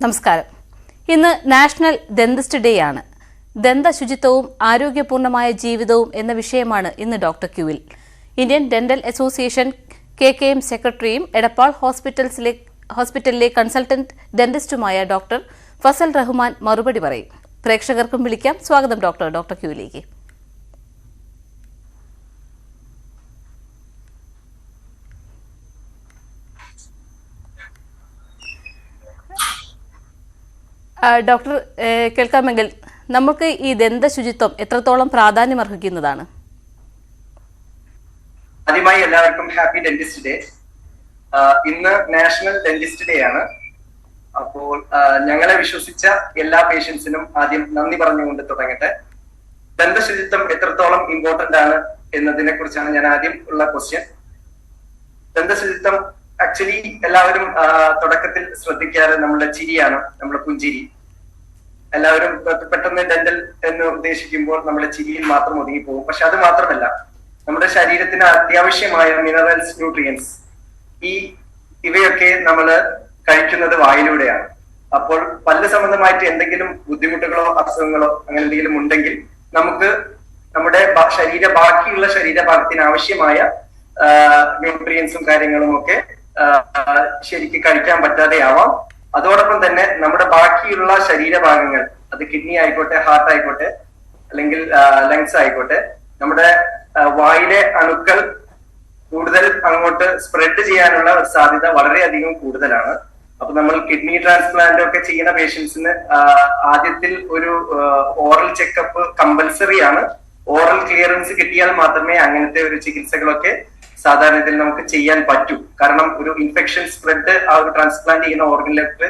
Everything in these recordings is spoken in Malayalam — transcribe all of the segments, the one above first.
നമസ്കാരം. ഇന്ന് നാഷണൽ ഡെന്റിസ്റ്റ് ഡേ ആണ്. ദന്ത ശുചിത്വവും ആരോഗ്യപൂർണമായ ജീവിതവും എന്ന വിഷയമാണ് ഇന്ന് ഡോക്ടർ ക്യൂവിൽ. ഇന്ത്യൻ ഡെന്റൽ അസോസിയേഷൻ KKM സെക്രട്ടറിയും എടപ്പാൾ ഹോസ്പിറ്റലിലെ കൺസൾട്ടന്റ് ഡെന്റിസ്റ്റുമായ ഡോക്ടർ ഫസൽ റഹ്മാൻ മറുപടി പറയും. പ്രേക്ഷകർക്കും വിളിക്കാം. സ്വാഗതം ഡോക്ടർ ക്യൂവിലേക്ക്. ഡോക്ടർ, കേൾക്കാമെങ്കിൽ നമുക്ക് ഈ ദന്ത ശുചിത്വം എത്രത്തോളം പ്രാധാന്യം അർഹിക്കുന്നതാണ്? ആദ്യമായി എല്ലാവർക്കും ഹാപ്പി ഡെന്റിസ്റ്റ് ഡേ. ഇന്ന് നാഷണൽ ഡെന്റിസ്റ്റ് ഡേ ആണ്. അപ്പോൾ ഞങ്ങളെ വിശ്വസിച്ച എല്ലാ പേഷ്യൻസിനും ആദ്യം നന്ദി പറഞ്ഞുകൊണ്ട് തുടങ്ങട്ടെ. ദന്തശുചിത്വം എത്രത്തോളം ഇമ്പോർട്ടന്റ് ആണ് എന്നതിനെ കുറിച്ചാണ് ഞാൻ ആദ്യം ഉള്ള ക്വസ്റ്റ്യൻ. ദന്തശുചിത്വം ആക്ച്വലി എല്ലാവരും തുടക്കത്തിൽ ശ്രദ്ധിക്കാറ് നമ്മുടെ ചിരിയാണ്, നമ്മുടെ പുഞ്ചിരി. എല്ലാവരും പെട്ടെന്ന് ഡെന്റൽ എന്ന് ഉദ്ദേശിക്കുമ്പോൾ നമ്മുടെ ചിരിയിൽ മാത്രം ഒതുങ്ങിപ്പോകും. പക്ഷെ അത് മാത്രമല്ല, നമ്മുടെ ശരീരത്തിന് അത്യാവശ്യമായ മിനറൽസ്, ന്യൂട്രിയൻസ്, ഇവയൊക്കെ നമ്മൾ കഴിക്കുന്നത് വായിലൂടെയാണ്. അപ്പോൾ പല്ല് സംബന്ധമായിട്ട് എന്തെങ്കിലും ബുദ്ധിമുട്ടുകളോ അസുഖങ്ങളോ അങ്ങനെ എന്തെങ്കിലും ഉണ്ടെങ്കിൽ നമുക്ക് നമ്മുടെ ബാക്കിയുള്ള ശരീരഭാഗത്തിന് ആവശ്യമായ ന്യൂട്രിയൻസും കാര്യങ്ങളും ഒക്കെ ശരിക്ക് കഴിക്കാൻ പറ്റാതെ ആവാം. അതോടൊപ്പം തന്നെ നമ്മുടെ ബാക്കിയുള്ള ശരീരഭാഗങ്ങൾ, അത് കിഡ്നി ആയിക്കോട്ടെ, ഹാർട്ട് ആയിക്കോട്ടെ, അല്ലെങ്കിൽ ലങ്സ് ആയിക്കോട്ടെ, നമ്മുടെ വായിലെ അണുക്കൾ കൂടുതൽ അങ്ങോട്ട് സ്പ്രെഡ് ചെയ്യാനുള്ള ഒരു സാധ്യത വളരെയധികം കൂടുതലാണ്. അപ്പൊ നമ്മൾ കിഡ്നി ട്രാൻസ്പ്ലാന്റ് ഒക്കെ ചെയ്യുന്ന പേഷ്യൻസിന് ആദ്യത്തിൽ ഒരു ഓറൽ ചെക്കപ്പ് കമ്പൽസറി ആണ്. ഓറൽ ക്ലിയറൻസ് കിട്ടിയാൽ മാത്രമേ അങ്ങനത്തെ ഒരു ചികിത്സകളൊക്കെ സാധാരണത്തിൽ നമുക്ക് ചെയ്യാൻ പറ്റൂ. കാരണം ഒരു ഇൻഫെക്ഷൻ സ്പ്രെഡ് ആ ഒരു ട്രാൻസ്പ്ലാന്റ് ചെയ്യുന്ന ഓർഗനിലേക്ക്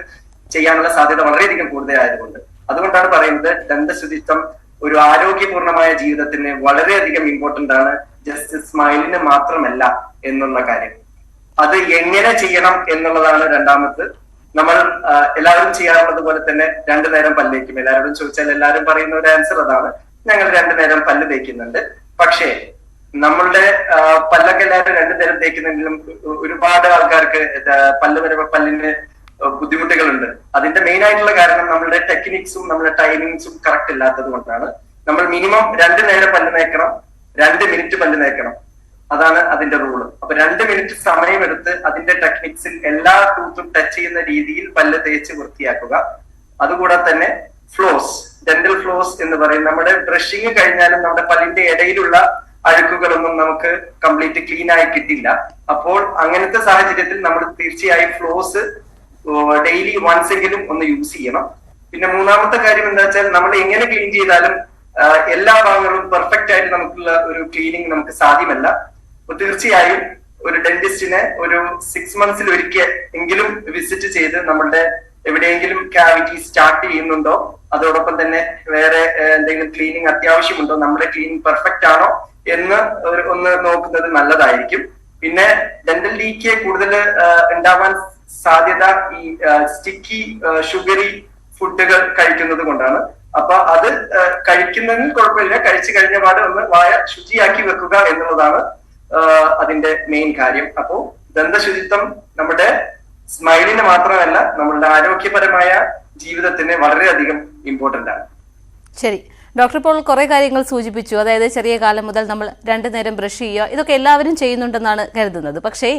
ചെയ്യാനുള്ള സാധ്യത വളരെയധികം കൂടുതലായതുകൊണ്ട്, അതുകൊണ്ടാണ് പറയുന്നത് ദന്തശുചിത്വം ഒരു ആരോഗ്യപൂർണമായ ജീവിതത്തിന് വളരെയധികം ഇമ്പോർട്ടന്റ് ആണ്. ജസ്റ്റ് സ്മൈലിന് മാത്രമല്ല എന്നുള്ള കാര്യം. അത് എങ്ങനെ ചെയ്യണം എന്നുള്ളതാണ് രണ്ടാമത്. നമ്മൾ എല്ലാവരും ചെയ്യാറുള്ളത് പോലെ തന്നെ 2 നേരം പല്ല് തേക്കും. എല്ലാവരോടും ചോദിച്ചാൽ എല്ലാവരും പറയുന്ന ഒരു ആൻസർ അതാണ്. ഞങ്ങൾ 2 നേരം പല്ല് തേക്കുന്നുണ്ട്. പക്ഷേ നമ്മളുടെ പല്ലൊക്കെ എല്ലാവരും 2 നേരം തേക്കുന്നെങ്കിലും ഒരുപാട് ആൾക്കാർക്ക് പല്ലിന് ബുദ്ധിമുട്ടുകളുണ്ട്. അതിന്റെ മെയിൻ ആയിട്ടുള്ള കാരണം നമ്മളുടെ ടെക്നിക്സും നമ്മുടെ ടൈമിങ്സും കറക്റ്റ് ഇല്ലാത്തത് കൊണ്ടാണ്. നമ്മൾ മിനിമം 2 നേരം പല്ല് തേക്കണം, 2 മിനിറ്റ് പല്ല് തേക്കണം. അതാണ് അതിന്റെ റൂള്. അപ്പൊ 2 മിനിറ്റ് സമയമെടുത്ത് അതിന്റെ ടെക്നിക്സിൽ എല്ലാ ടൂത്തും ടച്ച് ചെയ്യുന്ന രീതിയിൽ പല്ല് തേച്ച് വൃത്തിയാക്കുക. അതുകൂടാതെ തന്നെ ഫ്ലോസ്, ഡെന്റൽ ഫ്ലോസ് എന്ന് പറയും. നമ്മുടെ ബ്രഷിങ് കഴിഞ്ഞാലും നമ്മുടെ പല്ലിന്റെ ഇടയിലുള്ള അഴുക്കുകളൊന്നും നമുക്ക് കംപ്ലീറ്റ് ക്ലീൻ ആയി കിട്ടില്ല. അപ്പോൾ അങ്ങനത്തെ സാഹചര്യത്തിൽ നമ്മൾ തീർച്ചയായും ഫ്ലോസ് ഡെയിലി വൺസ് എങ്കിലും ഒന്ന് യൂസ് ചെയ്യണം. പിന്നെ മൂന്നാമത്തെ കാര്യം എന്താ വെച്ചാൽ, നമ്മൾ എങ്ങനെ ക്ലീൻ ചെയ്താലും എല്ലാ ഭാഗങ്ങളും പെർഫെക്റ്റ് ആയിട്ട് നമുക്കുള്ള ഒരു ക്ലീനിങ് നമുക്ക് സാധ്യമല്ല. അപ്പൊ തീർച്ചയായും ഒരു ഡെന്റിസ്റ്റിനെ ഒരു 6 മന്ത്സിൽ ഒരിക്കൽ എങ്കിലും വിസിറ്റ് ചെയ്ത് നമ്മളുടെ എവിടെയെങ്കിലും ക്യാവിറ്റി സ്റ്റാർട്ട് ചെയ്യുന്നുണ്ടോ, അതോടൊപ്പം തന്നെ വേറെ എന്തെങ്കിലും ക്ലീനിങ് അത്യാവശ്യമുണ്ടോ, നമ്മുടെ ക്ലീനിങ് പെർഫെക്റ്റ് ആണോ എന്ന് ഒന്ന് നോക്കുന്നത് നല്ലതായിരിക്കും. പിന്നെ ഡെന്റൽ ലീക്ക് കൂടുതൽ ഉണ്ടാവാൻ സാധ്യത ഈ സ്റ്റിക്കി ഷുഗറി ഫുഡുകൾ കഴിക്കുന്നത് കൊണ്ടാണ്. അപ്പൊ അത് കഴിക്കുന്നതിന് കുഴപ്പമില്ല. കഴിച്ചു കഴിഞ്ഞ പാട് ഒന്ന് വായ ശുചിയാക്കി വെക്കുക എന്നുള്ളതാണ് അതിന്റെ മെയിൻ കാര്യം. അപ്പോ ദന്തശുചിത്വം നമ്മുടെ സ്മൈലിന് മാത്രമല്ല, നമ്മളുടെ ആരോഗ്യപരമായ ജീവിതത്തിന് വളരെയധികം ഇമ്പോർട്ടന്റ് ആണ്. ശരി ഡോക്ടർ, ഇപ്പോൾ കുറേ കാര്യങ്ങൾ സൂചിപ്പിച്ചു. അതായത് ചെറിയ കാലം മുതൽ നമ്മൾ 2 നേരം ബ്രഷ് ചെയ്യുക, ഇതൊക്കെ എല്ലാവരും ചെയ്യുന്നുണ്ടെന്നാണ് കരുതുന്നത്. പക്ഷേ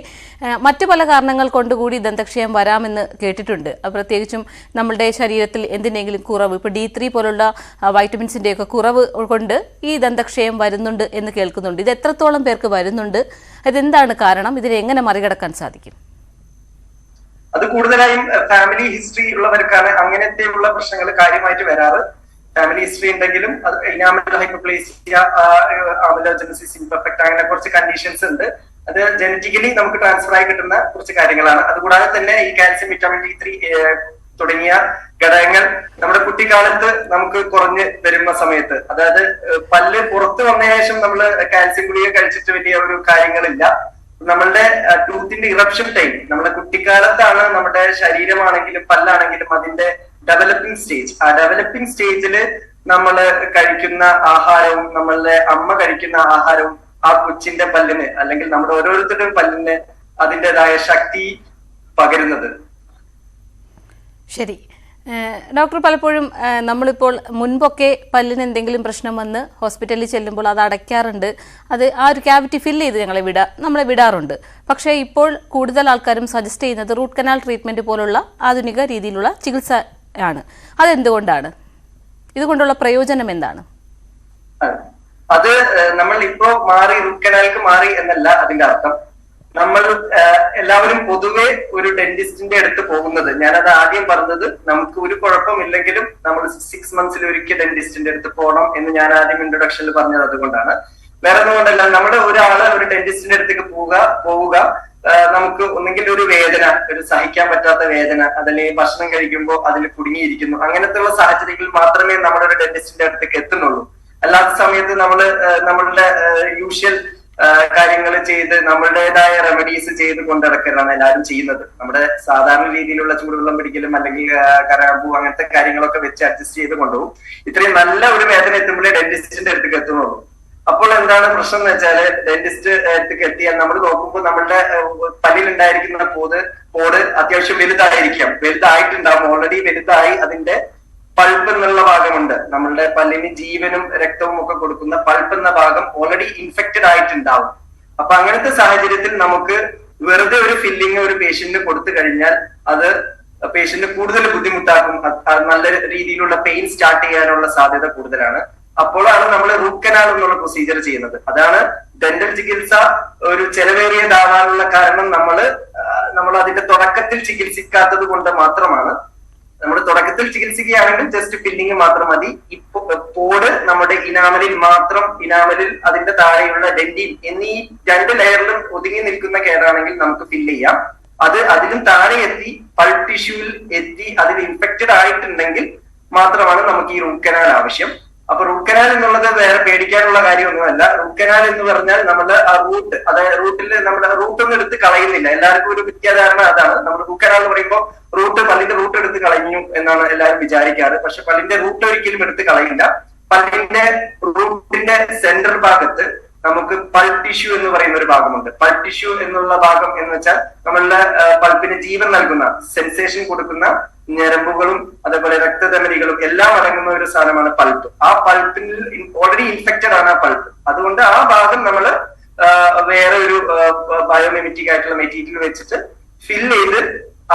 മറ്റു പല കാരണങ്ങൾ കൊണ്ടുകൂടി ദന്തക്ഷയം വരാമെന്ന് കേട്ടിട്ടുണ്ട്. പ്രത്യേകിച്ചും നമ്മളുടെ ശരീരത്തിൽ എന്തിനെങ്കിലും കുറവ്, ഇപ്പോൾ D3 പോലുള്ള വൈറ്റമിൻസിൻ്റെയൊക്കെ കുറവ് കൊണ്ട് ഈ ദന്തക്ഷയം വരുന്നുണ്ട് എന്ന് കേൾക്കുന്നുണ്ട്. ഇത് എത്രത്തോളം പേർക്ക് വരുന്നുണ്ട്? ഇതെന്താണ് കാരണം? ഇതിനെ എങ്ങനെ മറികടക്കാൻ സാധിക്കും? അത് കൂടുതലായും ഫാമിലി ഹിസ്റ്ററി ഉള്ളവർക്കാണ് അങ്ങനത്തെയുള്ള പ്രശ്നങ്ങൾ കാര്യമായിട്ട് വരാറ്. ഫാമിലി ഹിസ്റ്ററി ഉണ്ടെങ്കിലും അത് ഇനാമൽ ഹൈപ്പർപ്ലേസിയ, ആമലോജനസിസ് ഇംപെർഫെക്റ്റ്, അങ്ങനെ കുറച്ച് കണ്ടീഷൻസ് ഉണ്ട്. അത് ജനറ്റിക്കലി നമുക്ക് ട്രാൻസ്ഫർ ആയി കിട്ടുന്ന കുറച്ച് കാര്യങ്ങളാണ്. അതുകൂടാതെ തന്നെ ഈ കാൽസ്യം, വിറ്റാമിൻ D3 തുടങ്ങിയ ഘടകങ്ങൾ നമ്മുടെ കുട്ടിക്കാലത്ത് നമുക്ക് കുറഞ്ഞ് വരുന്ന സമയത്ത്, അതായത് പല്ല് പുറത്ത് വന്നതിന് ശേഷം നമ്മൾ കാൽസ്യം ഗുളിക കഴിച്ചിട്ട് വലിയ ഒരു കാര്യങ്ങളില്ല. നമ്മളുടെ ടൂത്തിന്റെ ഇറപ്ഷൻ ടൈം നമ്മുടെ കുട്ടിക്കാലത്താണ്. നമ്മുടെ ശരീരമാണെങ്കിലും പല്ലാണെങ്കിലും അതിന്റെ ഡെവലപ്പിംഗ് സ്റ്റേജ്. ആ ഡെവലപ്പിംഗ് സ്റ്റേജിൽ നമ്മൾ കഴിക്കുന്ന ആഹാരവും നമ്മളുടെ അമ്മ കഴിക്കുന്ന ആഹാരവും ആ കൊച്ചിന്റെ പല്ലിന്, അല്ലെങ്കിൽ നമ്മുടെ ഓരോരുത്തരുടെയും പല്ലിന് അതിൻ്റെതായ ശക്തി പകരുന്നത്. ശരി, ഡോക്ടർ, പലപ്പോഴും നമ്മളിപ്പോൾ മുൻപൊക്കെ പല്ലിന് എന്തെങ്കിലും പ്രശ്നം വന്ന് ഹോസ്പിറ്റലിൽ ചെല്ലുമ്പോൾ അത് അടയ്ക്കാറുണ്ട്, അത് ആ ഒരു ക്യാവിറ്റി ഫില്ല് ചെയ്ത് നമ്മളെ വിടാറുണ്ട്. പക്ഷേ ഇപ്പോൾ കൂടുതൽ ആൾക്കാരും സജസ്റ്റ് ചെയ്യുന്നത് റൂട്ട് കനാൽ ട്രീറ്റ്മെൻറ്റ് പോലുള്ള ആധുനിക രീതിയിലുള്ള ചികിത്സ ആണ്. അതെന്തുകൊണ്ടാണ്? ഇതുകൊണ്ടുള്ള പ്രയോജനം എന്താണ്? അത് നമ്മൾ ഇപ്പോ റൂട്ട് കനാലിക്ക് മാറി എന്നല്ല അതിന്റെ അർത്ഥം. നമ്മൾ എല്ലാവരും പൊതുവെ ഒരു ഡെന്റിസ്റ്റിന്റെ അടുത്ത് പോകുന്നത്, ഞാനത് ആദ്യം പറഞ്ഞത്, നമുക്ക് ഒരു കുഴപ്പമില്ലെങ്കിലും നമ്മൾ 6 monthsൽ ഒരിക്കൽ ഡെന്റിസ്റ്റിന്റെ അടുത്ത് പോകണം എന്ന് ഞാൻ ആദ്യം ഇൻട്രൊഡക്ഷനിൽ പറഞ്ഞത് അതുകൊണ്ടാണ്. വേറെ ഒന്നുകൊണ്ടല്ല. നമ്മുടെ ഒരാള് ഒരു ഡെന്റിസ്റ്റിന്റെ അടുത്തേക്ക് പോവുക നമുക്ക് ഒന്നെങ്കിൽ ഒരു വേദന, ഒരു സഹിക്കാൻ പറ്റാത്ത വേദന, അതല്ലെങ്കിൽ ഭക്ഷണം കഴിക്കുമ്പോൾ അതിൽ കുടുങ്ങിയിരിക്കുന്നു, അങ്ങനത്തെ സാഹചര്യങ്ങളിൽ മാത്രമേ നമ്മുടെ ഒരു ഡെന്റിസ്റ്റിന്റെ അടുത്തേക്ക് എത്തുന്നുള്ളൂ. അല്ലാത്ത സമയത്ത് നമ്മളുടെ യൂഷ്വൽ കാര്യങ്ങൾ ചെയ്ത് നമ്മളുടേതായ റെമഡീസ് ചെയ്ത് കൊണ്ടിടക്കലാണ് എല്ലാവരും ചെയ്യുന്നത്. നമ്മുടെ സാധാരണ രീതിയിലുള്ള ചൂടുവെള്ളം പിടിക്കലും അല്ലെങ്കിൽ കരാമ്പൂ അങ്ങനത്തെ കാര്യങ്ങളൊക്കെ വെച്ച് അഡ്ജസ്റ്റ് ചെയ്ത് കൊണ്ടുപോകും. ഇത്രയും നല്ല ഒരു വേദന എത്തുമ്പോഴേ ഡെന്റിസ്റ്റിന്റെ അടുത്തേക്ക് എത്തുന്നുള്ളൂ. അപ്പോൾ എന്താണ് പ്രശ്നം എന്ന് വെച്ചാല്, ഡെന്റിസ്റ്റ് അടുത്തേക്ക് എത്തിയാൽ നമ്മൾ നോക്കുമ്പോൾ നമ്മളുടെ പല്ലിലുണ്ടായിരിക്കുന്ന പോട് അത്യാവശ്യം വലുതായിട്ടുണ്ടാവും. ഓൾറെഡി വലുതായി അതിന്റെ പൾപ്പ് എന്നുള്ള ഭാഗമുണ്ട്. നമ്മളുടെ പല്ലിന് ജീവനും രക്തവും ഒക്കെ കൊടുക്കുന്ന പൾപ്പ് എന്ന ഭാഗം ഓൾറെഡി ഇൻഫെക്റ്റഡ് ആയിട്ടുണ്ടാവും. അപ്പൊ അങ്ങനത്തെ സാഹചര്യത്തിൽ നമുക്ക് വെറുതെ ഒരു ഫില്ലിങ് ഒരു പേഷ്യന്റിന് കൊടുത്തു കഴിഞ്ഞാൽ അത് പേഷ്യന്റ് കൂടുതൽ ബുദ്ധിമുട്ടാക്കും. നല്ല രീതിയിലുള്ള പെയിൻ സ്റ്റാർട്ട് ചെയ്യാനുള്ള സാധ്യത കൂടുതലാണ്. അപ്പോഴാണ് നമ്മൾ റൂട്ട് കനാൽ എന്നുള്ള പ്രൊസീജിയർ ചെയ്യുന്നത്. അതാണ് ഡെന്റൽ ചികിത്സ ഒരു ചെലവേറിയതാവാനുള്ള കാരണം. നമ്മൾ അതിന്റെ തുടക്കത്തിൽ ചികിത്സിക്കാത്തത് കൊണ്ട് മാത്രമാണ്. നമ്മൾ തുടക്കത്തിൽ ചികിത്സിക്കുകയാണെങ്കിൽ ജസ്റ്റ് ഫില്ലിങ് മാത്രം മതി. പോട് നമ്മുടെ ഇനാമലിൽ അതിന്റെ താഴെയുള്ള ഡെന്റിൻ എന്നീ 2 ലെയറിലും ഒതുങ്ങി നിൽക്കുന്ന കേടാണെങ്കിൽ നമുക്ക് ഫില്ല് ചെയ്യാം. അതിലും താഴെ എത്തി പൾപ്പ് ടിഷ്യൂവിൽ എത്തി അതിൽ ഇൻഫെക്റ്റഡ് ആയിട്ടുണ്ടെങ്കിൽ മാത്രമാണ് നമുക്ക് ഈ റൂട്ട് കനാൽ ആവശ്യം. അപ്പൊ റൂട്ട് കനാൽ എന്നുള്ളത് വേറെ പേടിക്കാനുള്ള കാര്യമൊന്നുമല്ല. റൂട്ട് കനാൽ എന്ന് പറഞ്ഞാൽ നമ്മുടെ ആ റൂട്ട്, അതായത് റൂട്ടിൽ നമ്മുടെ റൂട്ടൊന്നും എടുത്ത് കളയുന്നില്ല. എല്ലാവർക്കും ഒരു മിഥ്യാധാരണ അതാണ്. നമ്മൾ റൂട്ട് കനാൽ എന്ന് പറയുമ്പോൾ പല്ലിന്റെ റൂട്ട് എടുത്ത് കളഞ്ഞു എന്നാണ് എല്ലാവരും വിചാരിക്കാറ്. പക്ഷെ പല്ലിന്റെ റൂട്ട് ഒരിക്കലും എടുത്ത് കളയില്ല. പല്ലിന്റെ റൂട്ടിന്റെ സെന്റർ ഭാഗത്ത് നമുക്ക് പൾപ്പ് ടിഷ്യൂ എന്ന് പറയുന്ന ഒരു ഭാഗമുണ്ട്. പൾപ്പ് ടിഷ്യൂ എന്നുള്ള ഭാഗം എന്ന് വെച്ചാൽ നമ്മളുടെ പൾപ്പിന് ജീവൻ നൽകുന്ന, സെൻസേഷൻ കൊടുക്കുന്ന ഞരമ്പുകളും അതേപോലെ രക്തധമനികളും എല്ലാം അടങ്ങുന്ന ഒരു സാധനമാണ് പൾപ്പ്. ആ പൾപ്പിൽ ഓൾറെഡി ഇൻഫെക്റ്റഡ് ആണ് ആ പൾപ്പ്. അതുകൊണ്ട് ആ ഭാഗം നമ്മൾ വേറെ ഒരു ബയോമിമിറ്റിക് ആയിട്ടുള്ള മെറ്റീരിയൽ വെച്ചിട്ട് ഫിൽ ചെയ്ത്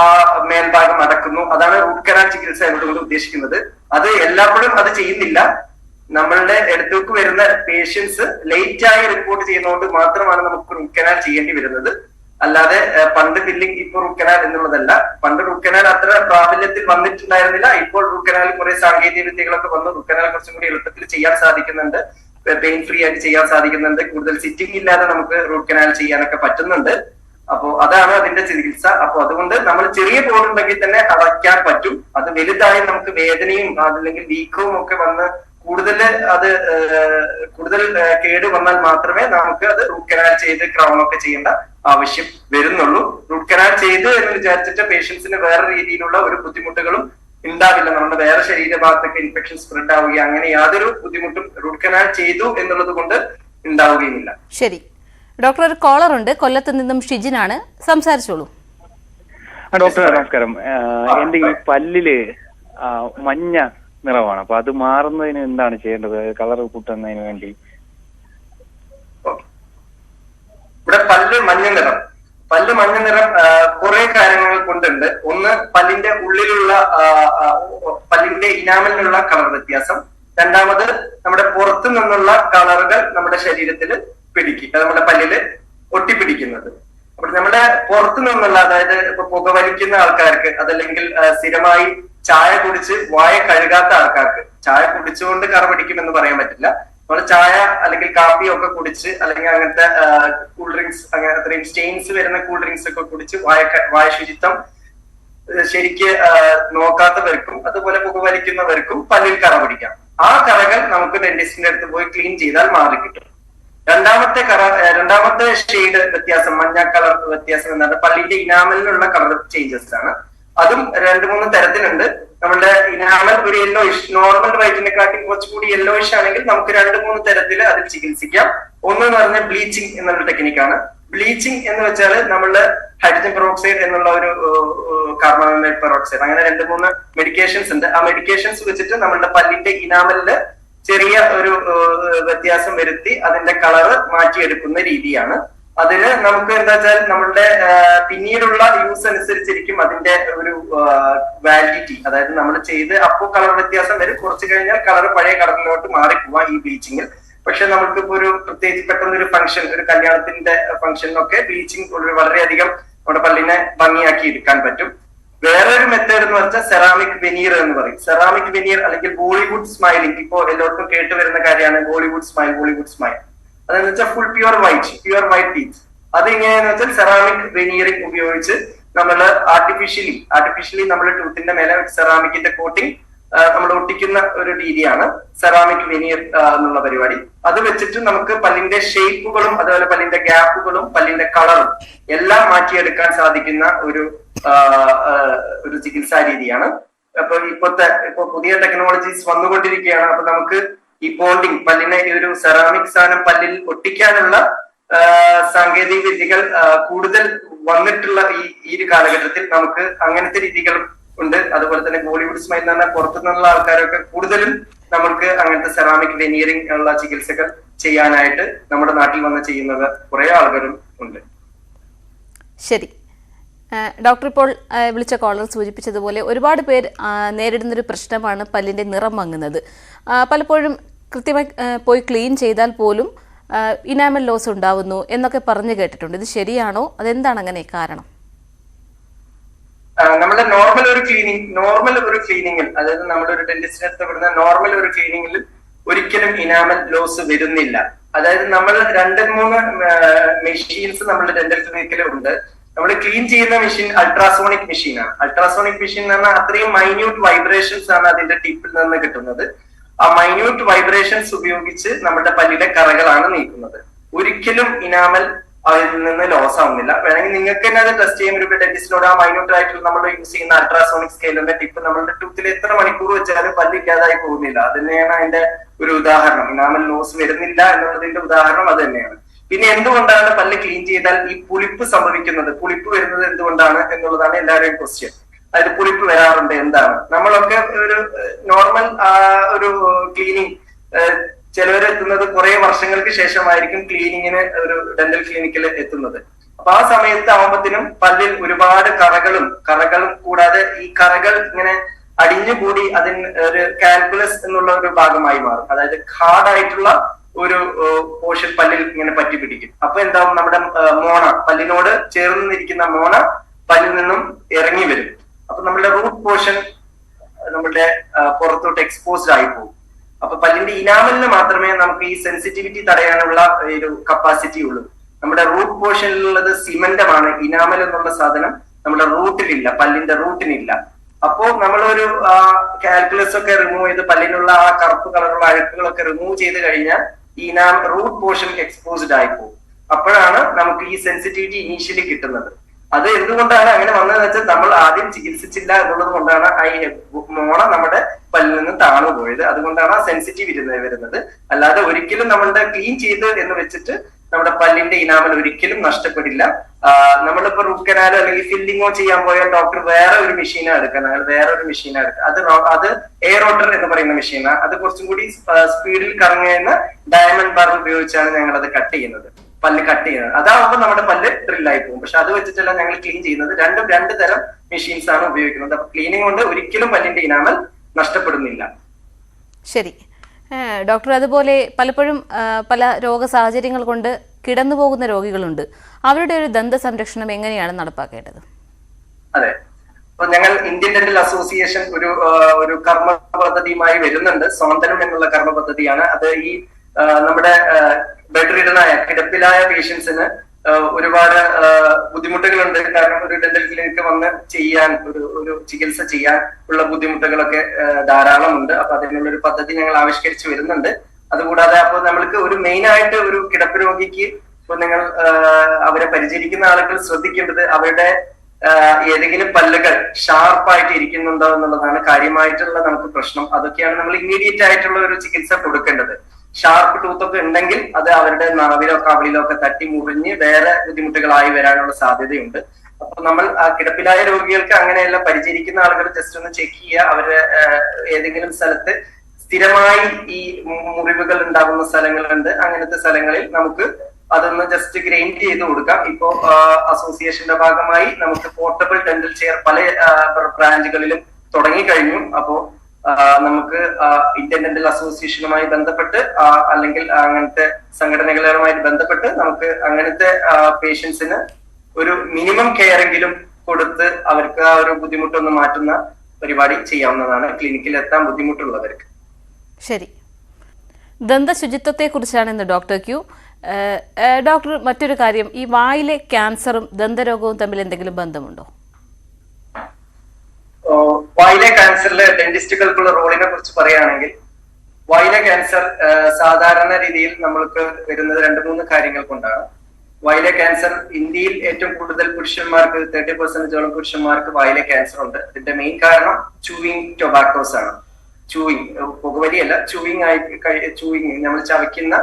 ആ മേൽഭാഗം അടക്കുന്നു. അതാണ് റൂട്ട് കനാൽ ചികിത്സ എന്നതുകൊണ്ട് ഉദ്ദേശിക്കുന്നത്. അത് എല്ലാപ്പോഴും അത് ചെയ്യുന്നില്ല. നമ്മളുടെ അടുത്തേക്ക് വരുന്ന പേഷ്യൻസ് ലേറ്റ് ആയി റിപ്പോർട്ട് ചെയ്യുന്നതുകൊണ്ട് മാത്രമാണ് നമുക്ക് റൂട്ട് കനാൽ ചെയ്യേണ്ടി വരുന്നത്. അല്ലാതെ പണ്ട് ഫില്ലിംഗ് ഇപ്പോൾ റൂട്ട് കനാൽ എന്നുള്ളതല്ല. പണ്ട് റൂട്ട് കനാൽ അത്ര പ്രാബല്യത്തിൽ വന്നിട്ടുണ്ടായിരുന്നില്ല. ഇപ്പോൾ റൂട്ട് കനാൽ കുറെ സാങ്കേതിക വിദ്യകളൊക്കെ വന്നു. റൂട്ട് കനാൽ കുറച്ചും കൂടി എളുപ്പത്തിൽ ചെയ്യാൻ സാധിക്കുന്നുണ്ട്, പെയിൻ ഫ്രീ ആയിട്ട് ചെയ്യാൻ സാധിക്കുന്നുണ്ട്. കൂടുതൽ സിറ്റിംഗ് ഇല്ലാതെ നമുക്ക് റൂട്ട് കനാൽ ചെയ്യാനൊക്കെ പറ്റുന്നുണ്ട്. അപ്പോ അതാണ് അതിന്റെ ചികിത്സ. അപ്പൊ അതുകൊണ്ട് നമ്മൾ ചെറിയ പോടുണ്ടെങ്കിൽ തന്നെ അടയ്ക്കാൻ പറ്റും. അത് വലുതായി നമുക്ക് വേദനയും അതല്ലെങ്കിൽ വീക്കവും ഒക്കെ വന്ന് കൂടുതൽ കേട് വന്നാൽ മാത്രമേ നമുക്ക് അത് റൂട്ട് കനാൽ ചെയ്ത് ക്രൗൺ ഒക്കെ ചെയ്യേണ്ട ആവശ്യം വരുന്നുള്ളൂ. റൂട്ട് കനാൽ ചെയ്ത് എന്ന് വിചാരിച്ചിട്ട് പേഷ്യൻസിന് വേറെ രീതിയിലുള്ള ഒരു ബുദ്ധിമുട്ടുകളും ഉണ്ടാവില്ല. നമ്മുടെ വേറെ ശരീരഭാഗത്തൊക്കെ ഇൻഫെക്ഷൻ സ്പ്രെഡ് ആവുകയും അങ്ങനെ യാതൊരു ബുദ്ധിമുട്ടും റൂട്ട് കനാൽ ചെയ്തു എന്നുള്ളത് കൊണ്ട് ഉണ്ടാവുകയുമില്ല. ശരി ഡോക്ടർ, ഒരു കോളർ ഉണ്ട്. കൊല്ലത്ത് നിന്നും ഷിജിനാണ്, സംസാരിച്ചോളൂ. ഡോക്ടർ നമസ്കാരം. എന്റെ ഈ പല്ലില് മഞ്ഞ നിറമാണ്. അപ്പൊ അത് മാറുന്നതിന് എന്താണ് ചെയ്യേണ്ടത്? കളർ കൂട്ടുന്നതിന് വേണ്ടി. ഇവിടെ പല്ല് മഞ്ഞ നിറം കുറെ കാര്യങ്ങൾ കൊണ്ടുണ്ട്. ഒന്ന്, പല്ലിന്റെ ഉള്ളിലുള്ള പല്ലിന്റെ ഇനാമലിനുള്ള കളർ വ്യത്യാസം. രണ്ടാമത്, നമ്മുടെ പുറത്തു നിന്നുള്ള കളറുകൾ നമ്മുടെ ശരീരത്തിൽ നമ്മുടെ പല്ലില് ഒട്ടിപ്പിടിക്കുന്നത്. അപ്പോൾ നമ്മുടെ പുറത്തു നിന്നുള്ള, അതായത് ഇപ്പൊ പുകവലിക്കുന്ന ആൾക്കാർക്ക്, അതല്ലെങ്കിൽ സ്ഥിരമായി ചായ കുടിച്ച് വായ കഴുകാത്ത ആൾക്കാർക്ക്, ചായ കുടിച്ചുകൊണ്ട് കറ പിടിക്കുമെന്ന് പറയാൻ പറ്റില്ല. നമ്മൾ ചായ അല്ലെങ്കിൽ കാപ്പിയോ ഒക്കെ കുടിച്ച് അല്ലെങ്കിൽ അങ്ങനത്തെ കൂൾ ഡ്രിങ്ക്സ്, അങ്ങനെ അത്രയും സ്റ്റെയിൻസ് വരുന്ന കൂൾ ഡ്രിങ്ക്സ് ഒക്കെ കുടിച്ച് വായ ശുചിത്വം ശരിക്ക് നോക്കാത്തവർക്കും അതുപോലെ പുകവലിക്കുന്നവർക്കും പല്ലിൽ കറ പിടിക്കാം. ആ കറകൾ നമുക്ക് ഡെന്റിസ്റ്റിന്റെ അടുത്ത് പോയി ക്ലീൻ ചെയ്താൽ മാറി കിട്ടും. രണ്ടാമത്തെ ഷെയ്ഡ് വ്യത്യാസം, മഞ്ഞ കളർ വ്യത്യാസം എന്നാണ് പല്ലിന്റെ ഇനാമലിനുള്ള കളർ ചേഞ്ചസ് ആണ്. അതും 2-3 തരത്തിലുണ്ട്. നമ്മുടെ ഇനാമൽ ഒരു യെല്ലോയിഷ്, നോർമൽ വൈറ്റിനെക്കാട്ടി കുറച്ചുകൂടി യെല്ലോയിഷ് ആണെങ്കിൽ നമുക്ക് 2-3 തരത്തിൽ അതിൽ ചികിത്സിക്കാം. ഒന്ന് എന്ന് പറഞ്ഞാൽ ബ്ലീച്ചിങ് എന്നുള്ള ടെക്നിക്കാണ്. ബ്ലീച്ചിങ് എന്ന് വെച്ചാൽ നമ്മള് ഹൈഡ്രജൻ പെറോക്സൈഡ് എന്നുള്ള ഒരു കാർബൺ പെറോക്സൈഡ്, അങ്ങനെ 2-3 മെഡിക്കേഷൻസ് ഉണ്ട്. ആ മെഡിക്കേഷൻസ് വെച്ചിട്ട് നമ്മളുടെ പല്ലിന്റെ ഇനാമലില് ചെറിയ ഒരു വ്യത്യാസം വരുത്തി അതിന്റെ കളറ് മാറ്റിയെടുക്കുന്ന രീതിയാണ്. അതിന് നമുക്ക് എന്താ വെച്ചാൽ നമ്മളുടെ പിന്നീടുള്ള യൂസ് അനുസരിച്ചിരിക്കും അതിന്റെ ഒരു വാലിഡിറ്റി. അതായത് നമ്മൾ ചെയ്ത് അപ്പോൾ കളർ വ്യത്യാസം വരും, കുറച്ച് കഴിഞ്ഞാൽ കളർ പഴയ കളറിലോട്ട് മാറിപ്പോവാം ഈ ബ്ലീച്ചിങ്ങിൽ. പക്ഷെ നമുക്ക് ഇപ്പൊ ഒരു പ്രത്യേകിച്ച് പെട്ടെന്ന് ഒരു ഫംഗ്ഷൻ, ഒരു കല്യാണത്തിന്റെ ഫംഗ്ഷനൊക്കെ ബ്ലീച്ചിങ് വളരെയധികം നമ്മുടെ പല്ലിനെ ഭംഗിയാക്കി എടുക്കാൻ പറ്റും. വേറൊരു മെത്തേഡ് എന്ന് വെച്ചാൽ സെറാമിക് വെനീർ എന്ന് പറയും. സെറാമിക് വെനീർ അല്ലെങ്കിൽ ബോളിവുഡ് സ്മൈലിംഗ്, ഇപ്പോ എല്ലാവർക്കും കേട്ട് വരുന്ന കാര്യമാണ് ബോളിവുഡ് സ്മൈൽ. ബോളിവുഡ് സ്മൈൽ അതെന്ന് വെച്ചാൽ ഫുൾ പ്യുവർ വൈറ്റ് ടീത്ത്. അത് എങ്ങനെയാന്ന് വെച്ചാൽ സെറാമിക് വെനീറിംഗ് ഉപയോഗിച്ച് നമ്മൾ ആർട്ടിഫിഷ്യലി നമ്മൾ ടൂത്തിന്റെ മേലെ സെറാമിക്കിന്റെ കോട്ടിംഗ് നമ്മൾ ഒട്ടിക്കുന്ന ഒരു രീതിയാണ് സെറാമിക് വെനീർ എന്നുള്ള പരിപാടി. അത് വെച്ചിട്ട് നമുക്ക് പല്ലിന്റെ ഷേപ്പുകളും അതുപോലെ പല്ലിന്റെ ഗ്യാപ്പുകളും പല്ലിന്റെ കളറും എല്ലാം മാറ്റിയെടുക്കാൻ സാധിക്കുന്ന ഒരു ചികിത്സാ രീതിയാണ്. അപ്പൊ ഇപ്പൊ പുതിയ ടെക്നോളജീസ് വന്നുകൊണ്ടിരിക്കുകയാണ്. അപ്പൊ നമുക്ക് ഈ ബോണ്ടിങ്, പല്ലിനെ ഈ ഒരു സെറാമിക് സാധനം പല്ലിൽ ഒട്ടിക്കാനുള്ള സാങ്കേതിക വിദ്യകൾ കൂടുതൽ വന്നിട്ടുള്ള ഈ ഒരു കാലഘട്ടത്തിൽ നമുക്ക് അങ്ങനത്തെ രീതികളും ഉണ്ട്. അതുപോലെ തന്നെ ബോളിവുഡ് സ്മൈൽ എന്ന് പറഞ്ഞാൽ പുറത്തുനിന്നുള്ള ആൾക്കാരൊക്കെ കൂടുതലും നമുക്ക് അങ്ങനത്തെ സെറാമിക് വെനീറിംഗ് ഉള്ള ചികിത്സകൾ ചെയ്യാനായിട്ട് നമ്മുടെ നാട്ടിൽ വന്ന് ചെയ്യുന്നത് കുറെ ആളുകളും ഉണ്ട്. ശരി ഡോക്ടർ, ഇപ്പോൾ വിളിച്ച കോളർ സൂചിപ്പിച്ചതുപോലെ ഒരുപാട് പേർ നേരിടുന്നൊരു പ്രശ്നമാണ് പല്ലിൻ്റെ നിറം മങ്ങുന്നത്. പലപ്പോഴും കൃത്യമായി പോയി ക്ലീൻ ചെയ്താൽ പോലും ഇനാമൽ ലോസ് ഉണ്ടാവുന്നു എന്നൊക്കെ പറഞ്ഞു കേട്ടിട്ടുണ്ട്. ഇത് ശരിയാണോ? അതെന്താണ് അങ്ങനെ കാരണം? നമ്മുടെ നോർമൽ ഒരു ക്ലീനിങ്ങിൽ, അതായത് നമ്മുടെ ഒരു ഡെന്റിസ്റ്റിനെ അടുത്ത് വിടുന്ന നോർമൽ ഒരു ക്ലീനിങ്ങിൽ ഒരിക്കലും ഇനാമൽ ലോസ് വരുന്നില്ല. അതായത് നമ്മൾ 2-3 മെഷീൻസ് നമ്മുടെ ഡെന്റൽ ക്ലിനിക്കിൽ ഉണ്ട്. നമ്മൾ ക്ലീൻ ചെയ്യുന്ന മെഷീൻ അൾട്രാസോണിക് മെഷീനാണ്. അൾട്രാസോണിക് മെഷീൻ എന്ന് പറഞ്ഞാൽ അത്രയും മൈന്യൂട്ട് വൈബ്രേഷൻസ് ആണ് അതിന്റെ ടിപ്പിൽ നിന്ന് കിട്ടുന്നത്. ആ മൈന്യൂട്ട് വൈബ്രേഷൻസ് ഉപയോഗിച്ച് നമ്മുടെ പല്ലിലെ കറകളാണ് നീക്കുന്നത്. ഒരിക്കലും ഇനാമൽ അതിൽ നിന്ന് ലോസ് ആവുന്നില്ല. വേണമെങ്കിൽ നിങ്ങൾക്ക് തന്നെ അത് ടെസ്റ്റ് ചെയ്യാൻ ഒരു ഡെന്റിസ്റ്റിനോട് ആ മൈന്യൂട്ട് ആയിട്ടുള്ള നമ്മൾ യൂസ് ചെയ്യുന്ന അൾട്രാസോണിക് സ്കെയിലിന്റെ ടിപ്പ് നമ്മുടെ ടൂത്തിൽ എത്ര മണിക്കൂർ വെച്ചാലും പല്ലില്ലാതായി പോകുന്നില്ല. അത് തന്നെയാണ് അതിന്റെ ഒരു ഉദാഹരണം. ഇനാമൽ ലോസ് വരുന്നില്ല എന്നുള്ളതിന്റെ ഉദാഹരണം അത് തന്നെയാണ്. പിന്നെ എന്തുകൊണ്ടാണ് പല്ല് ക്ലീൻ ചെയ്താൽ ഈ പുളിപ്പ് സംഭവിക്കുന്നത്, പുളിപ്പ് വരുന്നത് എന്തുകൊണ്ടാണ് എന്നുള്ളതാണ് എല്ലാവരുടെയും ക്വസ്റ്റ്യൻ. അതായത് പുളിപ്പ് വരാറുണ്ട്, എന്താണ്? നമ്മളൊക്കെ ഒരു നോർമൽ ഒരു ക്ലീനിങ്, ചിലവരെത്തുന്നത് കുറെ വർഷങ്ങൾക്ക് ശേഷമായിരിക്കും ക്ലീനിങ്ങിന് ഒരു ഡെന്റൽ ക്ലിനിക്കിൽ എത്തുന്നത്. അപ്പൊ ആ സമയത്ത് ആവുമ്പത്തിനും പല്ലിൽ ഒരുപാട് കറകളും കൂടാതെ ഈ കറകൾ ഇങ്ങനെ അടിഞ്ഞുകൂടി അതിന് ഒരു കാൽക്കുലസ് എന്നുള്ള ഒരു ഭാഗമായി മാറും. അതായത് ഹാർഡായിട്ടുള്ള ഒരു പോർഷൻ പല്ലിൽ ഇങ്ങനെ പറ്റി പിടിക്കും. അപ്പൊ എന്താവും, നമ്മുടെ മോണ, പല്ലിനോട് ചേർന്ന് നിൽക്കുന്ന മോണ പല്ലിൽ നിന്നും ഇറങ്ങി വരും. അപ്പൊ നമ്മുടെ റൂട്ട് പോർഷൻ നമ്മുടെ പുറത്തോട്ട് എക്സ്പോസ്ഡ് ആയി പോകും. അപ്പൊ പല്ലിന്റെ ഇനാമലിന് മാത്രമേ നമുക്ക് ഈ സെൻസിറ്റിവിറ്റി തടയാനുള്ള ഒരു കപ്പാസിറ്റി ഉള്ളൂ. നമ്മുടെ റൂട്ട് പോർഷനിലുള്ളത് സിമന്റമാണ്. ഇനാമൽ എന്നുള്ള സാധനം നമ്മുടെ റൂട്ടിലില്ല, പല്ലിന്റെ റൂട്ടിനില്ല. അപ്പോ നമ്മളൊരു കാൽക്കുലസ് ഒക്കെ റിമൂവ് ചെയ്ത് പല്ലിനുള്ള ആ കറുപ്പ് കളറുള്ള അഴുക്കുകളൊക്കെ റിമൂവ് ചെയ്ത് കഴിഞ്ഞാൽ ഈ റൂട്ട് പോർഷൻ എക്സ്പോസ്ഡ് ആയി പോകും. അപ്പോഴാണ് നമുക്ക് ഈ സെൻസിറ്റിവിറ്റി ഇനീഷ്യലി കിട്ടുന്നത്. അത് എന്തുകൊണ്ടാണ് അങ്ങനെ വന്നതെന്ന് വെച്ചാൽ നമ്മൾ ആദ്യം ചികിത്സിച്ചില്ല എന്നുള്ളത് കൊണ്ടാണ് മോണ നമ്മുടെ പല്ലിൽ നിന്ന് താണു പോയത്. അതുകൊണ്ടാണ് ആ സെൻസിറ്റീവ് വരുന്നത്. അല്ലാതെ ഒരിക്കലും നമ്മളുടെ ക്ലീൻ ചെയ്ത് എന്ന് വെച്ചിട്ട് നമ്മുടെ പല്ലിന്റെ ഇനാമൽ ഒരിക്കലും നഷ്ടപ്പെടില്ല. നമ്മളിപ്പോ റൂട്ട് കനാലോ അല്ലെങ്കിൽ ഫില്ലിങ്ങോ ചെയ്യാൻ പോയാൽ ഡോക്ടർ വേറെ ഒരു മെഷീനാണ് എടുക്കുക. അത് എയർ റോട്ടർ എന്ന് പറയുന്ന മെഷീനാണ്. അത് കുറച്ചും കൂടി സ്പീഡിൽ കറങ്ങുന്ന ഡയമണ്ട് ബാർ ഉപയോഗിച്ചാണ് ഞങ്ങൾ അത് കട്ട് ചെയ്യുന്നത്, പല്ല് കട്ട് ചെയ്യുന്നത്. അതാവുമ്പോൾ നമ്മുടെ പല്ല് ഡ്രില്ലായി പോകും. പക്ഷെ അത് വെച്ചിട്ടല്ല ഞങ്ങൾ ക്ലീൻ ചെയ്യുന്നത്. രണ്ട് തരം മെഷീൻസ് ആണ് ഉപയോഗിക്കുന്നത്. അപ്പൊ ക്ലീനിങ് കൊണ്ട് ഒരിക്കലും പല്ലിന്റെ ഇനാമൽ നഷ്ടപ്പെടുന്നില്ല. ശരി ഡോക്ടർ, അതുപോലെ പലപ്പോഴും പല രോഗ സാഹചര്യങ്ങൾ കൊണ്ട് കിടന്നു പോകുന്ന രോഗികളുണ്ട്. അവരുടെ ഒരു ദന്ത സംരക്ഷണം എങ്ങനെയാണ് നടപ്പാക്കേണ്ടത്? അതെ, അപ്പൊ ഞങ്ങൾ ഇന്ത്യൻ ഡെന്റൽ അസോസിയേഷൻ ഒരു കർമ്മ പദ്ധതിയുമായി വരുന്നുണ്ട്. സ്വാന്തനം എന്നുള്ള കർമ്മ പദ്ധതിയാണ് അത്. ഈ നമ്മുടെ ബെഡ് റിഡനായ കിടപ്പിലായ പേഷ്യൻസിന് ഒരുപാട് ബുദ്ധിമുട്ടുകളുണ്ട്. കാരണം ഒരു ഡെന്റൽ ക്ലിനിക്ക് വന്ന് ചെയ്യാൻ ഒരു ചികിത്സ ചെയ്യാൻ ഉള്ള ബുദ്ധിമുട്ടുകളൊക്കെ ധാരാളം ഉണ്ട്. അപ്പൊ അതിനുള്ള ഒരു പദ്ധതി ഞങ്ങൾ ആവിഷ്കരിച്ച് വരുന്നുണ്ട്. അതുകൂടാതെ അപ്പൊ നമ്മൾക്ക് ഒരു മെയിൻ ആയിട്ട് ഒരു കിടപ്പ് രോഗിക്ക് ഇപ്പൊ നിങ്ങൾ അവരെ പരിചരിക്കുന്ന ആളുകൾ ശ്രദ്ധിക്കേണ്ടത് അവരുടെ ഏതെങ്കിലും പല്ലുകൾ ഷാർപ്പായിട്ട് ഇരിക്കുന്നുണ്ടോ എന്നുള്ളതാണ് കാര്യമായിട്ടുള്ള നമുക്ക് പ്രശ്നം. അതൊക്കെയാണ് നമ്മൾ ഇമ്മീഡിയറ്റ് ആയിട്ടുള്ള ഒരു ചികിത്സ കൊടുക്കേണ്ടത്. ഷാർപ്പ് ടൂത്ത് ഒക്കെ ഉണ്ടെങ്കിൽ അത് അവരുടെ നാവിലോ കവിളിലോ ഒക്കെ തട്ടി മുറിഞ്ഞ് വേറെ ബുദ്ധിമുട്ടുകളായി വരാനുള്ള സാധ്യതയുണ്ട്. അപ്പൊ നമ്മൾ കിടപ്പിലായ രോഗികൾക്ക് അങ്ങനെയെല്ലാം പരിചരിക്കുന്ന ആളുകൾ ജസ്റ്റ് ഒന്ന് ചെക്ക് ചെയ്യുക. അവരുടെ ഏതെങ്കിലും സ്ഥലത്ത് സ്ഥിരമായി ഈ മുറിവുകൾ ഉണ്ടാകുന്ന സ്ഥലങ്ങളുണ്ട്. അങ്ങനത്തെ സ്ഥലങ്ങളിൽ നമുക്ക് അതൊന്ന് ജസ്റ്റ് ഗ്രൈൻഡ് ചെയ്ത് കൊടുക്കാം. ഇപ്പോ അസോസിയേഷന്റെ ഭാഗമായി നമുക്ക് പോർട്ടബിൾ ഡെന്റൽ ചെയർ പല ബ്രാഞ്ചുകളിലും തുടങ്ങിക്കഴിഞ്ഞു. അപ്പോ നമുക്ക് ഇന്ത്യൻ ഡെന്റൽ അസോസിയേഷനുമായി ബന്ധപ്പെട്ട് അല്ലെങ്കിൽ അങ്ങനത്തെ സംഘടനകളുമായി ബന്ധപ്പെട്ട് നമുക്ക് അങ്ങനത്തെ പേഷ്യൻസിന് ഒരു മിനിമം കെയർ എങ്കിലും കൊടുത്ത് അവർക്ക് ആ ഒരു ബുദ്ധിമുട്ടൊന്ന് മാറ്റുന്ന പരിപാടി ചെയ്യാവുന്നതാണ് ക്ലിനിക്കിൽ എത്താൻ ബുദ്ധിമുട്ടുള്ളവർക്ക്. ശരി, ദന്തശുചിത്വത്തെ കുറിച്ചാണ് ഇന്ന് ഡോക്ടർ ക്യൂ. ഡോക്ടർ, മറ്റൊരു കാര്യം, ഈ വായിലെ ക്യാൻസറും ദന്തരോഗവും തമ്മിൽ എന്തെങ്കിലും ബന്ധമുണ്ടോ? വായിലെ ക്യാൻസറിലെ ഡെന്റിസ്റ്റുകൾക്കുള്ള റോളിനെ കുറിച്ച് പറയുകയാണെങ്കിൽ, വായിലെ ക്യാൻസർ സാധാരണ രീതിയിൽ നമ്മൾക്ക് വരുന്നത് 2-3 കാര്യങ്ങൾ കൊണ്ടാണ്. വായിലെ ക്യാൻസർ ഇന്ത്യയിൽ ഏറ്റവും കൂടുതൽ പുരുഷന്മാർക്ക് 30% പുരുഷന്മാർക്ക് വായിലെ ക്യാൻസർ ഉണ്ട്. ഇതിന്റെ മെയിൻ കാരണം ചൂയിങ് ടൊബാക്കോസ് ആണ്. ചൂയിങ്, പുകവലിയല്ല, ചൂയിങ് നമ്മൾ ചവയ്ക്കുന്ന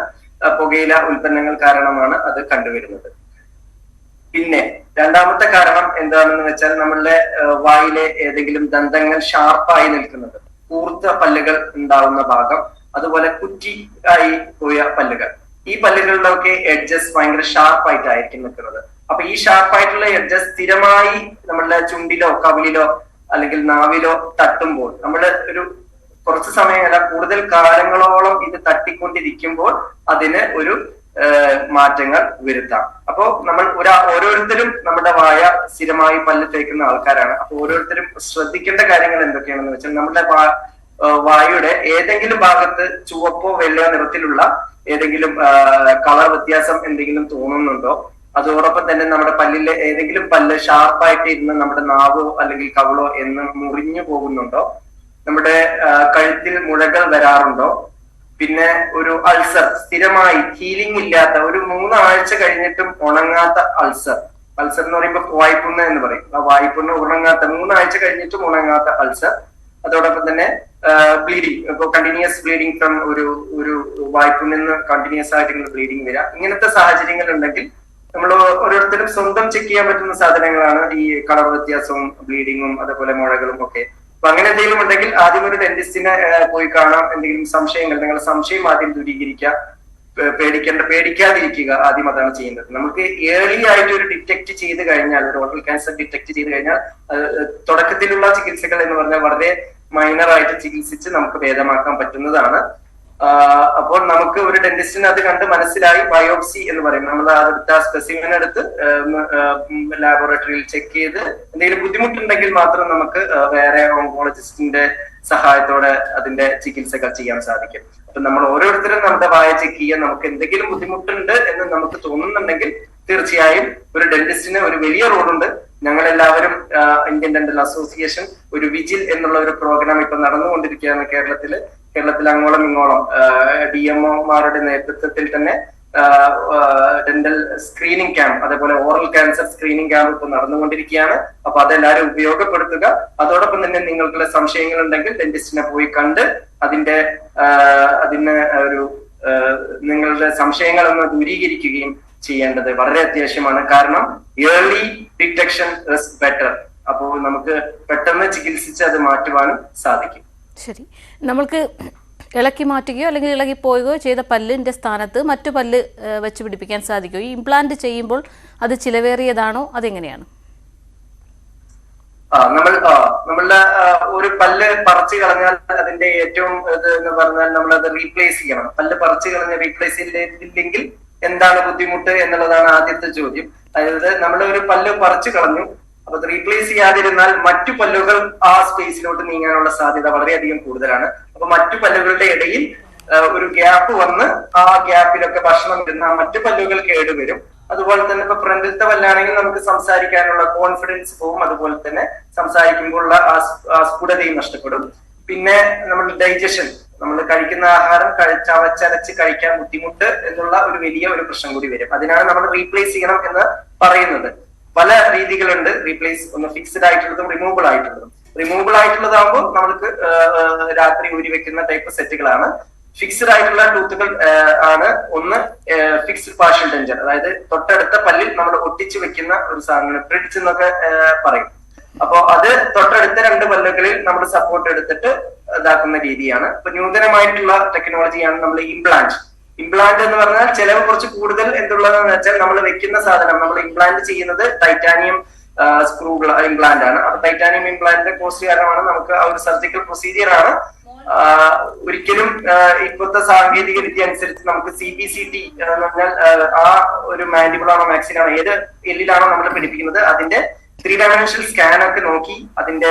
പുകയില ഉൽപ്പന്നങ്ങൾ കാരണമാണ് അത് കണ്ടുവരുന്നത്. പിന്നെ രണ്ടാമത്തെ കാരണം എന്താണെന്ന് വെച്ചാൽ നമ്മളുടെ വായിലെ ഏതെങ്കിലും ദന്തങ്ങൾ ഷാർപ്പായി നിൽക്കുന്നത്, കൂർത്ത പല്ലുകൾ ഉണ്ടാവുന്ന ഭാഗം, അതുപോലെ കുറ്റി ആയി പോയ പല്ലുകൾ, ഈ പല്ലുകളിലൊക്കെ എഡ്ജസ് ഭയങ്കര ഷാർപ്പായിട്ടായിരിക്കും നിൽക്കുന്നത്. അപ്പൊ ഈ ഷാർപ്പായിട്ടുള്ള എഡ്ജസ് സ്ഥിരമായി നമ്മളുടെ ചുണ്ടിലോ കവിളിലോ അല്ലെങ്കിൽ നാവിലോ തട്ടുമ്പോൾ നമ്മള് ഒരു കുറച്ച് സമയമല്ല കൂടുതൽ കാലങ്ങളോളം ഇത് തട്ടിക്കൊണ്ടിരിക്കുമ്പോൾ അതിന് ഒരു മാറ്റങ്ങൾ വരുത്താം. അപ്പോ നമ്മൾ ഓരോരുത്തരും നമ്മുടെ വായ സ്ഥിരമായി പല്ല് തേക്കുന്ന ആൾക്കാരാണ്. അപ്പൊ ഓരോരുത്തരും ശ്രദ്ധിക്കേണ്ട കാര്യങ്ങൾ എന്തൊക്കെയാണെന്ന് വെച്ചാൽ, നമ്മുടെ വായുടെ ഏതെങ്കിലും ഭാഗത്ത് ചുവപ്പോ വെള്ളയോ നിറത്തിലുള്ള ഏതെങ്കിലും കളർ വ്യത്യാസം എന്തെങ്കിലും തോന്നുന്നുണ്ടോ, അതോടൊപ്പം തന്നെ നമ്മുടെ പല്ലിലെ ഏതെങ്കിലും പല്ല് ഷാർപ്പായിട്ട് ഇരുന്ന് നമ്മുടെ നാവോ അല്ലെങ്കിൽ കവിളോ എന്ന് മുറിഞ്ഞു പോകുന്നുണ്ടോ, നമ്മുടെ കഴുത്തിൽ മുഴകൾ വരാറുണ്ടോ, പിന്നെ ഒരു അൾസർ സ്ഥിരമായി ഹീലിംഗ് ഇല്ലാത്ത ഒരു 3 ആഴ്ച കഴിഞ്ഞിട്ടും ഉണങ്ങാത്ത അൾസർ എന്ന് പറയുമ്പോൾ വായ്പുണ്ണ എന്ന് പറയും. ആ വായ്പുണ്ണ ഉണങ്ങാത്ത 3 ആഴ്ച കഴിഞ്ഞിട്ടും ഉണങ്ങാത്ത അൾസർ, അതോടൊപ്പം തന്നെ ബ്ലീഡിങ്, ഇപ്പൊ കണ്ടിന്യൂസ് ബ്ലീഡിങ് ഫ്രം ഒരു വായ്പുണ്ണിൽ നിന്ന് കണ്ടിന്യൂസ് ആയിട്ട് ബ്ലീഡിങ് വരാം. ഇങ്ങനത്തെ സാഹചര്യങ്ങൾ ഉണ്ടെങ്കിൽ നമ്മൾ ഓരോരുത്തരും സ്വന്തം ചെക്ക് ചെയ്യാൻ പറ്റുന്ന സാധനങ്ങളാണ് ഈ കളർ വ്യത്യാസവും ബ്ലീഡിങ്ങും അതേപോലെ മുഴകളും ഒക്കെ. അപ്പൊ അങ്ങനെ എന്തെങ്കിലും ഉണ്ടെങ്കിൽ ആദ്യം ഒരു ഡെന്റിസ്റ്റിനെ പോയി കാണാം. എന്തെങ്കിലും സംശയങ്ങൾ, നിങ്ങളുടെ സംശയം ആദ്യം ദൂരീകരിക്കുക, പേടിക്കാതിരിക്കുക, ആദ്യം അതാണ് ചെയ്യുന്നത്. നമുക്ക് ഏർലി ആയിട്ട് ഒരു ഡിറ്റക്ട് ചെയ്ത് കഴിഞ്ഞാൽ, ഒരു ഓറൽ ക്യാൻസർ ഡിറ്റക്ട് ചെയ്ത് കഴിഞ്ഞാൽ തുടക്കത്തിലുള്ള ചികിത്സകൾ എന്ന് പറഞ്ഞാൽ വളരെ മൈനർ ആയിട്ട് ചികിത്സിച്ച് നമുക്ക് ഭേദമാക്കാൻ പറ്റുന്നതാണ്. അപ്പോൾ നമുക്ക് ഒരു ഡെന്റിസ്റ്റിന് അത് കണ്ട് മനസ്സിലായി, ബയോപ്സി എന്ന് പറയും, നമ്മൾ അതെടുത്ത സ്പെസിമെൻ എടുത്ത് ലാബോറട്ടറിയിൽ ചെക്ക് ചെയ്ത് എന്തെങ്കിലും ബുദ്ധിമുട്ടുണ്ടെങ്കിൽ മാത്രം നമുക്ക് വേറെ ഓങ്കോളജിസ്റ്റിന്റെ സഹായത്തോടെ അതിന്റെ ചികിത്സകൾ ചെയ്യാൻ സാധിക്കും. അപ്പൊ നമ്മൾ ഓരോരുത്തരും നമ്മുടെ വായ ചെക്ക് ചെയ്യാൻ, നമുക്ക് എന്തെങ്കിലും ബുദ്ധിമുട്ടുണ്ട് എന്ന് നമുക്ക് തോന്നുന്നുണ്ടെങ്കിൽ തീർച്ചയായും ഒരു ഡെന്റിസ്റ്റിന് ഒരു വലിയ റോളുണ്ട്. ഞങ്ങളെല്ലാവരും ഇന്ത്യൻ ഡെന്റൽ അസോസിയേഷൻ ഒരു വിജിൽ എന്നുള്ള ഒരു പ്രോഗ്രാം ഇപ്പൊ നടന്നുകൊണ്ടിരിക്കുകയാണ് കേരളത്തിൽ അങ്ങോളം ഇങ്ങോളം DMOമാരുടെ നേതൃത്വത്തിൽ തന്നെ ഡെന്റൽ സ്ക്രീനിങ് ക്യാമ്പ്, അതേപോലെ ഓറൽ ക്യാൻസർ സ്ക്രീനിങ് ക്യാമ്പ് ഇപ്പൊ നടന്നുകൊണ്ടിരിക്കുകയാണ്. അപ്പൊ അതെല്ലാവരും ഉപയോഗപ്പെടുത്തുക. അതോടൊപ്പം തന്നെ നിങ്ങൾക്കുള്ള സംശയങ്ങൾ ഉണ്ടെങ്കിൽ ഡെന്റിസ്റ്റിനെ പോയി കണ്ട് അതിന് ഒരു നിങ്ങളുടെ സംശയങ്ങളൊന്ന് ദൂരീകരിക്കുകയും ചെയ്യേണ്ടത് വളരെ അത്യാവശ്യമാണ്. കാരണം ഏർലി ഡിറ്റക്ഷൻ ഇസ് ബെറ്റർ. അപ്പോൾ നമുക്ക് പെട്ടെന്ന് ചികിത്സിച്ച് അത് മാറ്റുവാനും സാധിക്കും. ശരി, നമ്മൾക്ക് ഇളക്കി മാറ്റുകയോ അല്ലെങ്കിൽ ഇളകിപ്പോവുകയോ ചെയ്ത പല്ലിന്റെ സ്ഥാനത്ത് മറ്റു പല്ല് വെച്ച് പിടിപ്പിക്കാൻ സാധിക്കുമോ? ഈ ഇംപ്ലാന്റ് ചെയ്യുമ്പോൾ അത് ചിലവേറിയതാണോ, അതെങ്ങനെയാണ്? നമ്മളുടെ ഒരു പല്ല് പറിച്ചു കളഞ്ഞാൽ അതിന്റെ ഏറ്റവും ഇത് എന്ന് പറഞ്ഞാൽ നമ്മളത് റീപ്ലേസ് ചെയ്യണം. പല്ല് പറിച്ചു കളഞ്ഞ് റീപ്ലേസ് ചെയ്തില്ലെങ്കിൽ എന്താണ് ബുദ്ധിമുട്ട് എന്നുള്ളതാണ് ആദ്യത്തെ ചോദ്യം. അതായത് നമ്മൾ ഒരു പല്ല് പറിച്ചു കളഞ്ഞു, അപ്പൊ അത് റീപ്ലേസ് ചെയ്യാതിരുന്നാൽ മറ്റു പല്ലുകൾ ആ സ്പേസിലോട്ട് നീങ്ങാനുള്ള സാധ്യത വളരെയധികം കൂടുതലാണ്. അപ്പൊ മറ്റു പല്ലുകളുടെ ഇടയിൽ ഒരു ഗ്യാപ്പ് വന്ന് ആ ഗ്യാപ്പിലൊക്കെ ഭക്ഷണം ഇരുന്ന മറ്റു പല്ലുകൾ കേടുവരും. അതുപോലെ തന്നെ ഇപ്പൊ ഫ്രണ്ടിലത്തെ പല്ലാണെങ്കിൽ നമുക്ക് സംസാരിക്കാനുള്ള കോൺഫിഡൻസ് പോവും. അതുപോലെ തന്നെ സംസാരിക്കുമ്പോഴുള്ള ആ സ്ഫുടതയും നഷ്ടപ്പെടും. പിന്നെ നമ്മുടെ ഡൈജഷൻ, നമ്മൾ കഴിക്കുന്ന ആഹാരം ചവച്ചരച്ച് കഴിക്കാൻ ബുദ്ധിമുട്ട് എന്നുള്ള ഒരു വലിയ ഒരു പ്രശ്നം കൂടി വരും. അതിനാണ് നമ്മൾ റീപ്ലേസ് ചെയ്യണം എന്ന് പറയുന്നത്. പല രീതികളുണ്ട് റീപ്ലേസ്. ഒന്ന് ഫിക്സ്ഡ് ആയിട്ടുള്ളതും റിമൂവബിൾ ആയിട്ടുള്ളതും. റിമൂവബിൾ ആയിട്ടുള്ളതാകുമ്പോൾ നമുക്ക് രാത്രി ഊരി വെക്കുന്ന ടൈപ്പ് സെറ്റുകളാണ്. ഫിക്സ്ഡ് ആയിട്ടുള്ള ടൂത്തുകൾ ആണ്. ഒന്ന് ഫിക്സ്ഡ് പാർഷ്യൽ ഡെഞ്ചർ, അതായത് തൊട്ടടുത്ത പല്ലിൽ നമ്മൾ ഒട്ടിച്ചു വെക്കുന്ന ഒരു സാധനം, ബ്രിഡ്ജ് എന്നൊക്കെ പറയും. അപ്പോ അത് തൊട്ടടുത്ത 2 പല്ലുകളിൽ നമ്മൾ സപ്പോർട്ട് എടുത്തിട്ട് ഇതാക്കുന്ന രീതിയാണ്. ഇപ്പൊ നൂതനമായിട്ടുള്ള ടെക്നോളജിയാണ് നമ്മൾ ഇംപ്ലാന്റ്. ഇംപ്ലാന്റ് എന്ന് പറഞ്ഞാൽ ചെലവ് കുറച്ച് കൂടുതൽ എന്തുള്ളതെന്ന് വെച്ചാൽ നമ്മൾ വെക്കുന്ന സാധനം, നമ്മൾ ഇംപ്ലാന്റ് ചെയ്യുന്നത് ടൈറ്റാനിയം സ്ക്രൂ ഇംപ്ലാന്റ് ആണ്. അപ്പൊ ടൈറ്റാനിയം ഇംപ്ലാന്റിന്റെ കോസ്റ്റ് കാരണമാണ് നമുക്ക് ആ ഒരു സർജിക്കൽ പ്രൊസീജിയർ ആണ്. ഒരിക്കലും ഇപ്പോഴത്തെ സാങ്കേതിക വിദ്യ അനുസരിച്ച് നമുക്ക് CBCT എന്ന് പറഞ്ഞാൽ ആ ഒരു മാൻഡിബിൾ ആണോ മാക്സിൻ ആണോ ഏത് എല്ലിലാണോ നമ്മൾ പിടിപ്പിക്കുന്നത് അതിന്റെ 3 ഡയമെൻഷണൽ സ്കാൻ ഒക്കെ നോക്കി അതിന്റെ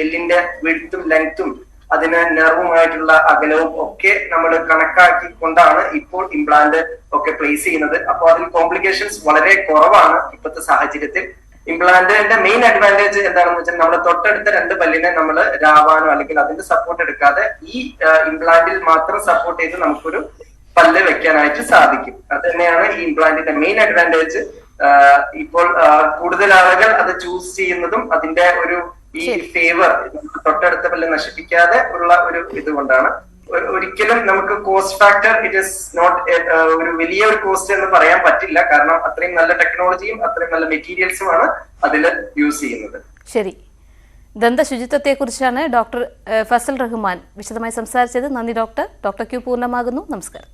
എല്ലിന്റെ വിഡ്ത്തും ലെങ്ത്തും അതിന് നെർവുമായിട്ടുള്ള അകലവും ഒക്കെ നമ്മൾ കണക്കാക്കിക്കൊണ്ടാണ് ഇപ്പോൾ ഇംപ്ലാന്റ് ഒക്കെ പ്ലേസ് ചെയ്യുന്നത്. അപ്പോൾ അതിൽ കോംപ്ലിക്കേഷൻസ് വളരെ കുറവാണ് ഇപ്പോഴത്തെ സാഹചര്യത്തിൽ. ഇംപ്ലാന്റിന്റെ മെയിൻ അഡ്വാൻറ്റേജ് എന്താണെന്ന് വെച്ചാൽ നമ്മൾ തൊട്ടടുത്ത 2 പല്ലിനെ നമ്മൾ രാവാനോ അല്ലെങ്കിൽ അതിന്റെ സപ്പോർട്ട് എടുക്കാതെ ഈ ഇംപ്ലാന്റിൽ മാത്രം സപ്പോർട്ട് ചെയ്ത് നമുക്കൊരു പല്ല് വെക്കാനായിട്ട് സാധിക്കും. അത് തന്നെയാണ് ഈ ഇംപ്ലാന്റിന്റെ മെയിൻ അഡ്വാൻറ്റേജ്. ഇപ്പോൾ കൂടുതൽ ആളുകൾ അത് ചൂസ് ചെയ്യുന്നതും അതിന്റെ ഒരു ഈ ഫേവർ തൊട്ടടുത്ത പല്ല് നശിപ്പിക്കാതെ ഉള്ള ഒരു ഇതുകൊണ്ടാണ്. ഒരിക്കലും നമുക്ക് cost factor it is not ഒരു വലിയ ഒരു കോസ്റ്റ് എന്ന് പറയാൻ പറ്റില്ല. കാരണം അത്രയും നല്ല ടെക്നോളജിയും അത്രയും നല്ല മെറ്റീരിയൽസുമാണ് അതിൽ യൂസ് ചെയ്യുന്നത്. ശരി, ദന്തശുചിത്വത്തെക്കുറിച്ചാണ് ഡോക്ടർ ഫസൽ റഹ്മാൻ വിശദമായി സംസാരിച്ചത്. നന്ദി ഡോക്ടർ. ഡോക്ടർ ക്യൂ പൂർണ്ണമാകുന്നു. നമസ്കാരം.